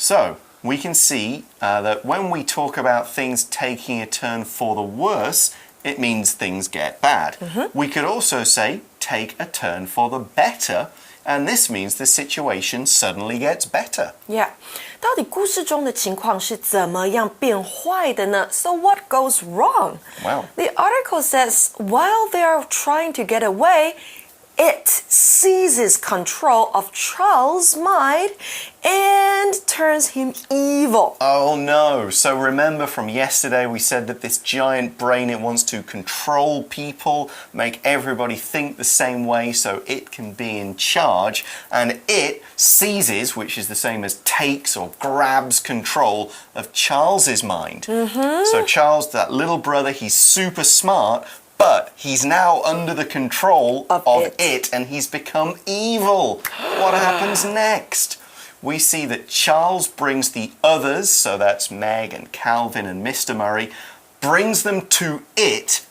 So we can see that when we talk about things taking a turn for the worse, it means things get bad. We could also say take a turn for the better, and this means the situation suddenly gets better. Yeah. 到底故事中的情况是怎么样变坏的呢？ So what goes wrong? Well, the article says while they are trying to get away, it seizes control of Charles' mind and turns him evil. Oh no. So remember from yesterday we said that this giant brain, it wants to control people, make everybody think the same way so it can be in charge, and it seizes, which is the same as takes or grabs control of Charles's mind. So Charles, that little brother, he's super smart, but he's now under the control of it, and he's become evil. What happens next? We see that Charles brings the others, so that's Meg and Calvin and Mr. Murray, brings them to it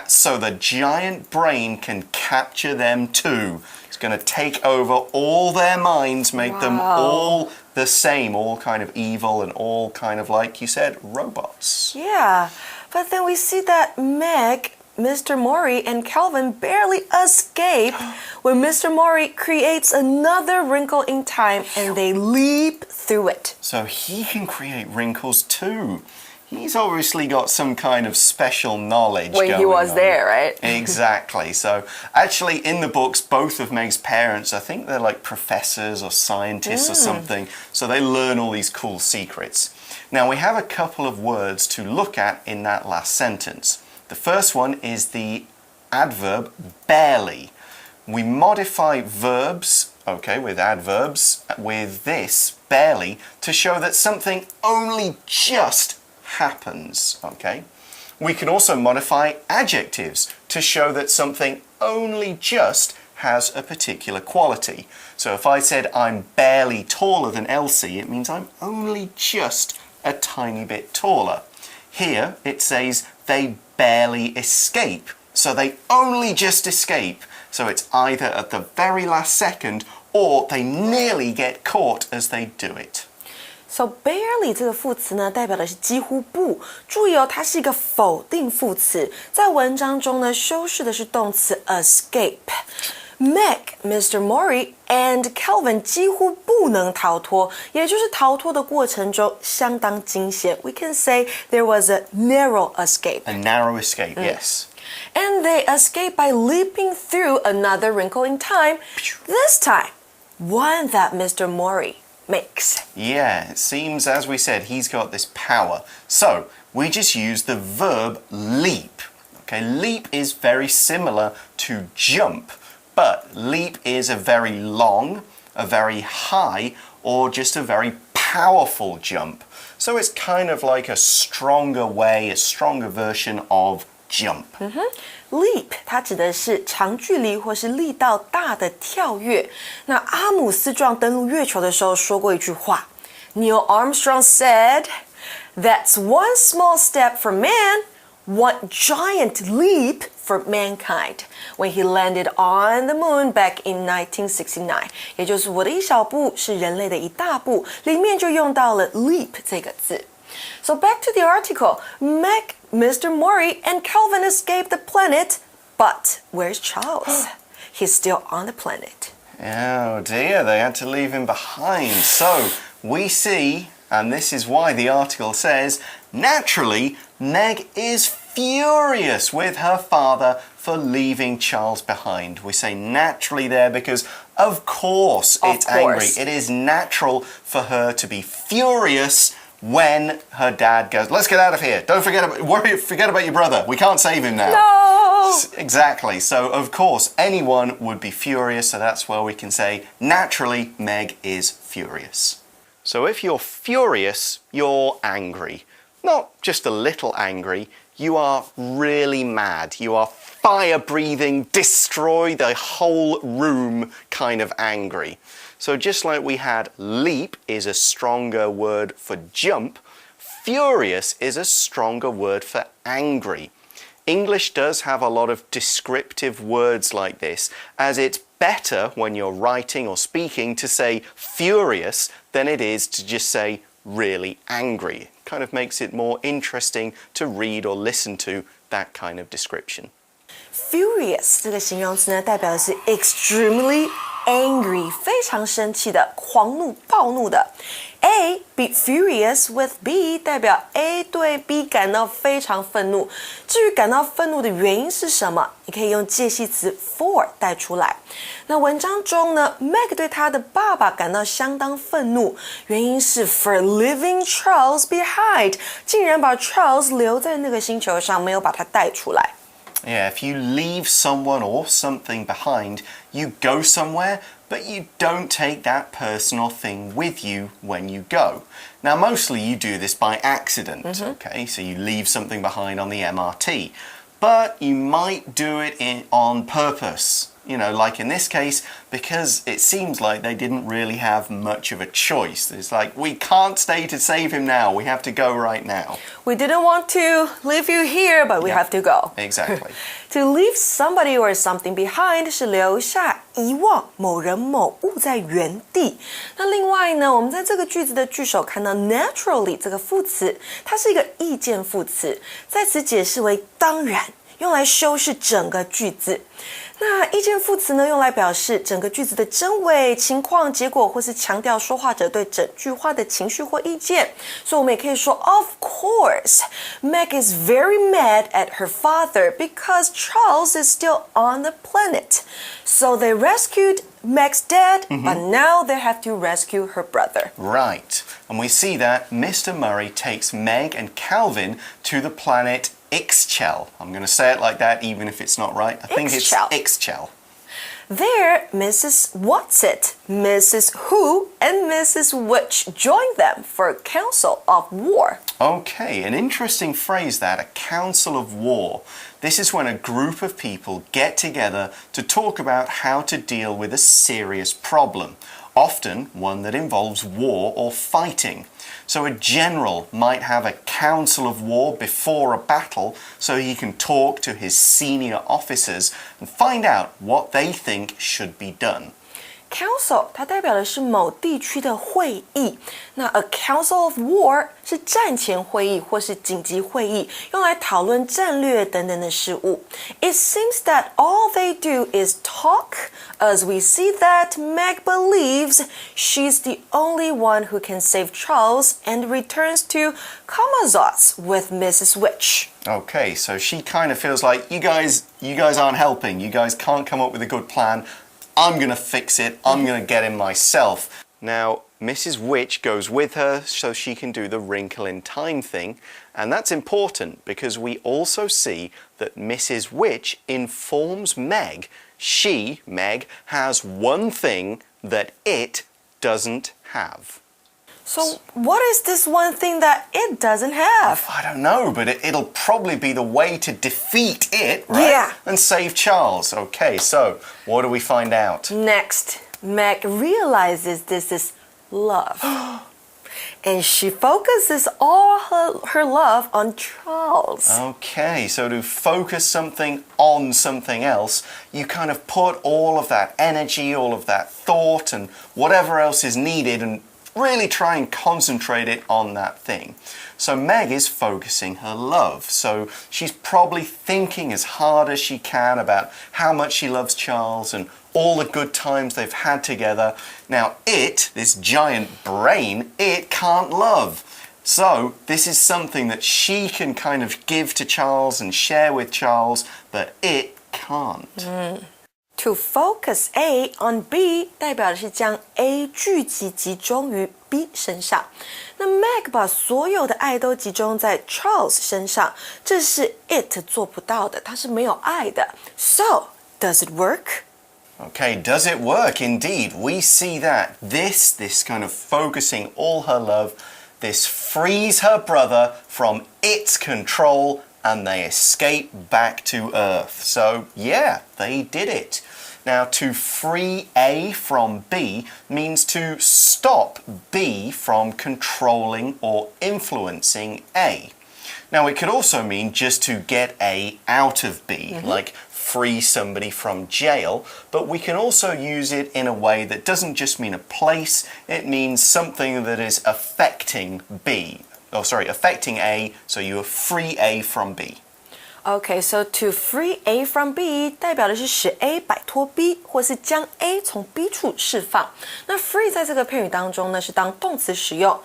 so the giant brain can capture them too. It's going to take over all their minds, make them all the same, all kind of evil and all kind of, like you said, robots. Yeah, but then we see that Meg, Mr. Murray and Calvin barely escape when Mr. Murray creates another wrinkle in time and they leap through it. So he can create wrinkles too. He's obviously got some kind of special knowledge when he was on. there, right? Exactly. So actually in the books, both of Meg's parents, I think they're like professors or scientists or something. So they learn all these cool secrets. Now we have a couple of words to look at in that last sentence. The first one is the adverb barely. We modify verbs, okay, with adverbs, with this, barely, to show that something only just happens, okay? We can also modify adjectives to show that something only just has a particular quality. So if I said I'm barely taller than Elsie, it means I'm only just a tiny bit taller. Here it says they barely escape. So they only just escape. So it's either at the very last second or they nearly get caught as they do it. So barely 这个副词呢，代表的是几乎不。注意哦，它是一个否定副词，在文章中呢，修饰的是动词 escape。Meg, Mr. Murray and Calvin 几乎不能逃脱，也就是逃脱的过程中相当惊险。We can say there was a narrow escape. A narrow escape, yes. And they escape by leaping through another wrinkle in time, this time one that Mr. Murray makes. Yeah, it seems, as we said, he's got this power. So we just use the verb leap. Okay, leap is very similar to jump. But leap is a very long, a very high, or just a very powerful jump. So it's kind of like a stronger way, a stronger version of jump. Leap 它指的是长距离或是力道大的跳跃。那阿姆斯壮登陆月球的时候说过一句话 Neil Armstrong said, "That's one small step for man, one giant leap for mankind." When he landed on the moon back in 1969, 也就是我的一小步是人类的一大步，里面就用到了 leap 这个字。So back to the article, Meg, Mr. Murray and Calvin escaped the planet, but where's Charles? He's still on the planet. Oh dear, they had to leave him behind. So we see, and this is why the article says, naturally, Meg is furious with her father for leaving Charles behind. We say naturally there because, of course, it's angry. It is natural for her to be furious when her dad goes, let's get out of here. Don't forget about your brother. We can't save him now. No! Exactly. So, of course, anyone would be furious. So that's where we can say, naturally, Meg is furious. So if you're furious, you're angry. Not just a little angry. You are really mad. You are fire-breathing, destroy the whole room kind of angry. So just like we had leap is a stronger word for jump, furious is a stronger word for angry. English does have a lot of descriptive words like this, as it's better when you're writing or speaking to say furious than it is to just say really angry. It kind of makes it more interesting to read or listen to that kind of description. Furious 这个形容词呢，代表的是 extremely angry， 非常生气的、狂怒、暴怒的。A be furious with B 代表 A 对 B 感到非常愤怒。至于感到愤怒的原因是什么，你可以用介系词 for 带出来。那文章中呢 ，Meg 对他的爸爸感到相当愤怒，原因是 for leaving Charles behind， 竟然把 Charles 留在那个星球上，没有把他带出来。Yeah, if you leave someone or something behind, you go somewhere, but you don't take that person or thing with you when you go. Now, mostly you do this by accident, okay? So you leave something behind on the MRT, but you might do it on purpose. You know, like in this case, because it seems like they didn't really have much of a choice. It's like, we can't stay to save him now. We have to go right now. We didn't want to leave you here, but we have to go. Exactly. To leave somebody or something behind 是留下、遗忘某人某物在原地。那另外呢，我们在这个句子的句首看到 naturally 这个副词，它是一个意见副词，在此解释为当然，用来修饰整个句子。那意见副词呢，用来表示整个句子的真伪、情况、结果，或是强调说话者对整句话的情绪或意见。所以我们也可以说 Of course, Meg is very mad at her father because Charles is still on the planet. So they rescued Meg's dad, but now they have to rescue her brother. Right. And we see that Mr. Murray takes Meg and Calvin to the planet Ixchel. I'm going to say it like that even if it's not right. I think it's Ixchel. There, Mrs. Whatsit, Mrs. Who, and Mrs. Which joined them for a council of war. Okay, an interesting phrase that, a council of war. This is when a group of people get together to talk about how to deal with a serious problem, often one that involves war or fighting. So a general might have a council of war before a battle so he can talk to his senior officers and find out what they think should be done. Council 它代表的是某地区的会议，那 a council of war 是战前会议或是紧急会议，用来讨论战略等等的事务。It seems that all they do is talk, as we see that Meg believes she's the only one who can save Charles and returns to Kamazotz with Mrs. Which. Okay, so she kind of feels like you guys aren't helping. You guys can't come up with a good plan. I'm going to fix it. I'm going to get him myself. Now, Mrs. Which goes with her so she can do the wrinkle in time thing. And that's important because we also see that Mrs. Which informs Meg. She, Meg, has one thing that it doesn't have. So what is this one thing that it doesn't have? I don't know, but it'll probably be the way to defeat it, right? Yeah. And save Charles. Okay, so what do we find out? Next, Meg realizes this is love. And she focuses all her love on Charles. Okay, so to focus something on something else, you kind of put all of that energy, all of that thought, and whatever else is needed and really try and concentrate it on that thing. So Meg is focusing her love. So she's probably thinking as hard as she can about how much she loves Charles and all the good times they've had together. Now it, this giant brain, it can't love. So this is something that she can kind of give to Charles and share with Charles, but it can't. To focus A on B 代表的是将 A 聚集集中于 B 身上。那 Meg 把所有的爱都集中在 Charles 身上，这是 it 做不到的，它是没有爱的。So, does it work? Okay, does it work? Indeed, we see that this kind of focusing all her love, this frees her brother from its control and they escape back to Earth. So, yeah, they did it. Now, to free A from B means to stop B from controlling or influencing A. Now, it could also mean just to get A out of B, like free somebody from jail, but we can also use it in a way that doesn't just mean a place, it means something that is affecting B. Oh, sorry, affecting A, so you free A from B.Okay, so to free A from B 代表的是使 A 摆脱 B 或是将 A 从 B 处释放。那 free 在这个片语当中呢是当动词使用。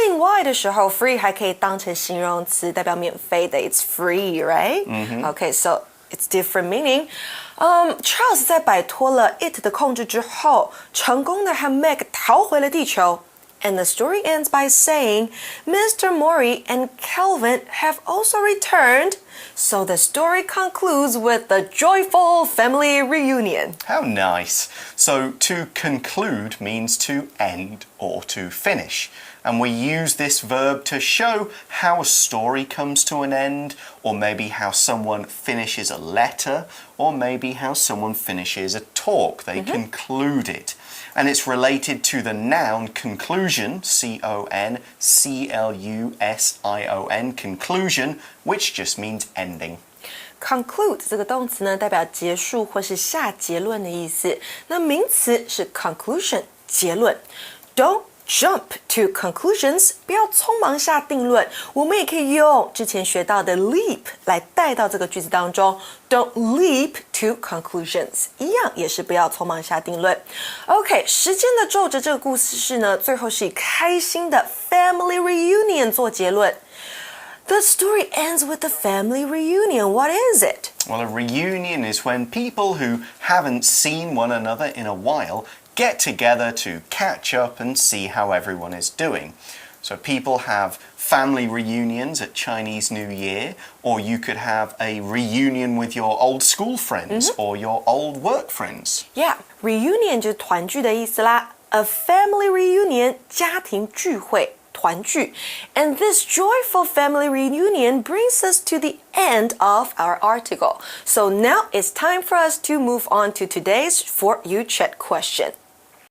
另外的时候 free 还可以当成形容词，代表免费的 It's free, right? Okay, so it's different meaning. Charles 在摆脱了 it 的控制之后，成功的和 Meg 逃回了地球。And the story ends by saying, Mr. Mori and Calvin have also returned, so the story concludes with the joyful family reunion. How nice. So to conclude means to end or to finish. And we use this verb to show how a story comes to an end, or maybe how someone finishes a letter, or maybe how someone finishes a talk. They conclude it.And it's related to the noun conclusion, C-O-N-C-L-U-S-I-O-N, conclusion, which just means ending. Conclude 这个动词呢，代表结束或是下结论的意思。那名词是 conclusion， 结论。Don't jump to conclusions， 不要匆忙下定论。我们也可以用之前学到的 leap 来带到这个句子当中。Don't leap to conclusions， 一样也是不要匆忙下定论。OK， 时间的皱褶这个故事呢，最后是以开心的 family reunion 做结论。The story ends with a family reunion. What is it? Well, a reunion is when people who haven't seen one another in a while get together to catch up and see how everyone is doing. So people have family reunions at Chinese New Year, or you could have a reunion with your old school friends or your old work friends. Yeah, reunion 就是团聚的意思啦。A family reunion 家庭聚会。团聚 And this joyful family reunion brings us to the end of our article. So now it's time for us to move on to today's For You Chat question.